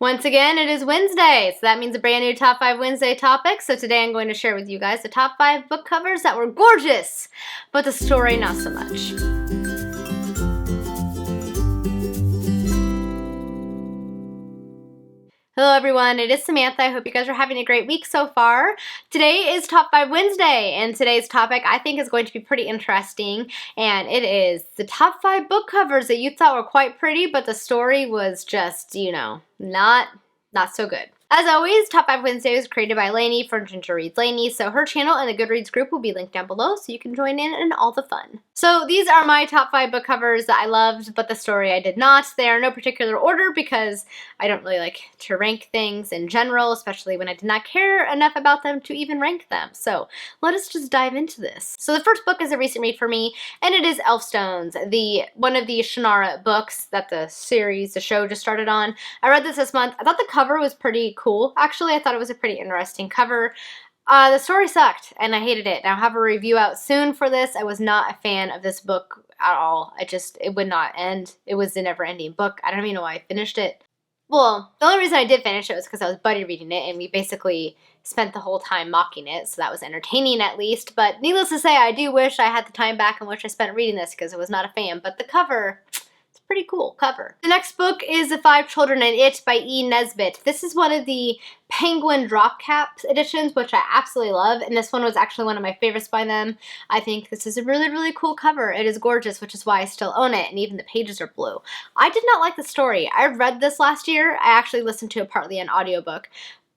Once again, it is Wednesday, so that means a brand new Top 5 Wednesday topic. So today I'm going to share with you guys the top 5 book covers that were gorgeous, but the story not so much. Hello everyone, it is Samantha. I hope you guys are having a great week so far. Today is Top 5 Wednesday, and today's topic I think is going to be pretty interesting, and it is the top 5 book covers that you thought were quite pretty, but the story was just, not so good. As always, Top 5 Wednesday was created by Lainey from Ginger Reads Lainey, so her channel and the Goodreads group will be linked down below so you can join in all the fun. So these are my top 5 book covers that I loved, but the story I did not. They are in no particular order because I don't really like to rank things in general, especially when I did not care enough about them to even rank them. So let us just dive into this. So the first book is a recent read for me, and it is Elfstones, one of the Shannara books that the show just started on. I read this month. I thought the cover was pretty cool. Actually, I thought it was a pretty interesting cover. The story sucked, and I hated it. I'll have a review out soon for this. I was not a fan of this book at all. It would not end. It was a never-ending book. I don't even know why I finished it. Well, the only reason I did finish it was because I was buddy reading it, and we basically spent the whole time mocking it, so that was entertaining at least. But needless to say, I do wish I had the time back in which I spent reading this because I was not a fan. But the cover... pretty cool cover. The next book is The Five Children and It by E. Nesbit. This is one of the Penguin drop cap editions, which I absolutely love, and this one was actually one of my favorites by them. I think this is a really, really cool cover. It is gorgeous, which is why I still own it, and even the pages are blue. I did not like the story. I read this last year. I actually listened to it partly an audiobook,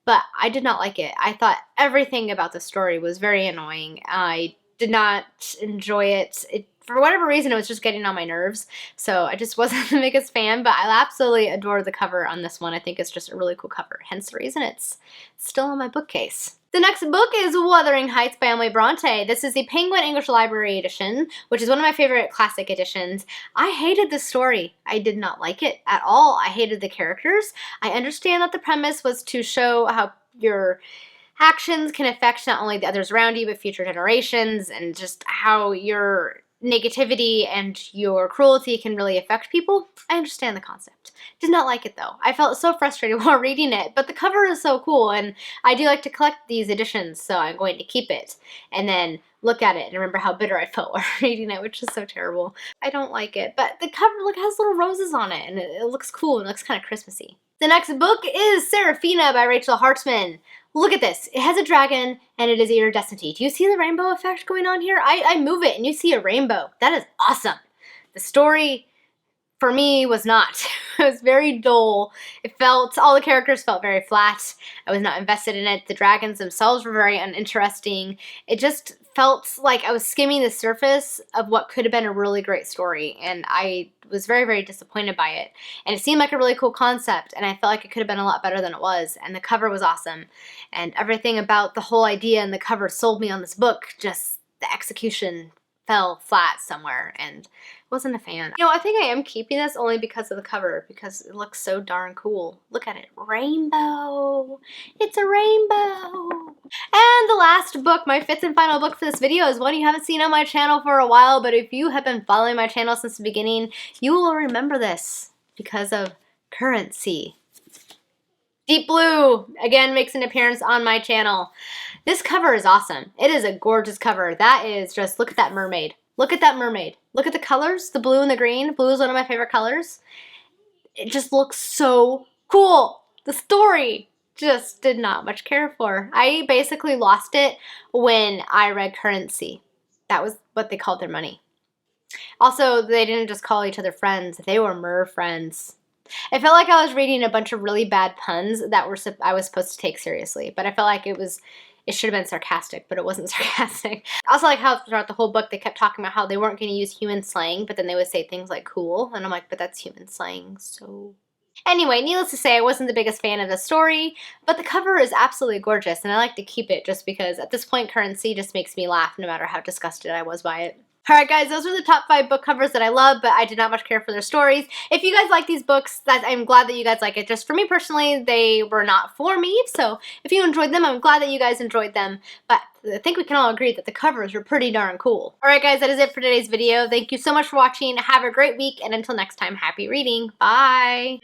but I did not like it. I thought everything about the story was very annoying. I did not enjoy it. For whatever reason, it was just getting on my nerves, so I just wasn't the biggest fan, but I absolutely adore the cover on this one. I think it's just a really cool cover, hence the reason it's still on my bookcase. The next book is Wuthering Heights by Emily Bronte. This is the Penguin English Library edition, which is one of my favorite classic editions. I hated this story. I did not like it at all. I hated the characters. I understand that the premise was to show how your actions can affect not only the others around you, but future generations, and just how your negativity and your cruelty can really affect people. I understand the concept. Did not like it though. I felt so frustrated while reading it, but the cover is so cool, and I do like to collect these editions, so I'm going to keep it and then look at it and remember how bitter I felt while reading it, which is so terrible. I don't like it, but the cover has little roses on it, and it looks cool and it looks kind of Christmassy. The next book is Serafina by Rachel Hartzman. Look at this. It has a dragon, and it is iridescent. Do you see the rainbow effect going on here? I move it, and you see a rainbow. That is awesome. The story, for me, was not. It was very dull. All the characters felt very flat. I was not invested in it. The dragons themselves were very uninteresting. It just felt like I was skimming the surface of what could have been a really great story, and I was very, very disappointed by it. And it seemed like a really cool concept, and I felt like it could have been a lot better than it was, and the cover was awesome, and everything about the whole idea and the cover sold me on this book. Just the execution fell flat somewhere, and wasn't a fan. I think I am keeping this only because of the cover, because it looks so darn cool. Look at it. Rainbow. It's a rainbow. And the last book, my fifth and final book for this video, is one you haven't seen on my channel for a while, but if you have been following my channel since the beginning, you will remember this because of Currency. Deep Blue, again, makes an appearance on my channel. This cover is awesome. It is a gorgeous cover. That is just, look at that mermaid. Look at that mermaid. Look at the colors, the blue and the green. Blue is one of my favorite colors. It just looks so cool. The story just did not much care for. I basically lost it when I read Currency. That was what they called their money. Also, they didn't just call each other friends. They were mer friends. It felt like I was reading a bunch of really bad puns that I was supposed to take seriously, but I felt like it should have been sarcastic, but it wasn't sarcastic. I also like how throughout the whole book they kept talking about how they weren't going to use human slang, but then they would say things like cool, and I'm like, but that's human slang, so... Anyway, needless to say, I wasn't the biggest fan of the story, but the cover is absolutely gorgeous, and I like to keep it just because at this point Currency just makes me laugh no matter how disgusted I was by it. Alright guys, those are the top 5 book covers that I love, but I did not much care for their stories. If you guys like these books, I'm glad that you guys like it. Just for me personally, they were not for me, so if you enjoyed them, I'm glad that you guys enjoyed them, but I think we can all agree that the covers were pretty darn cool. Alright guys, that is it for today's video. Thank you so much for watching. Have a great week, and until next time, happy reading. Bye!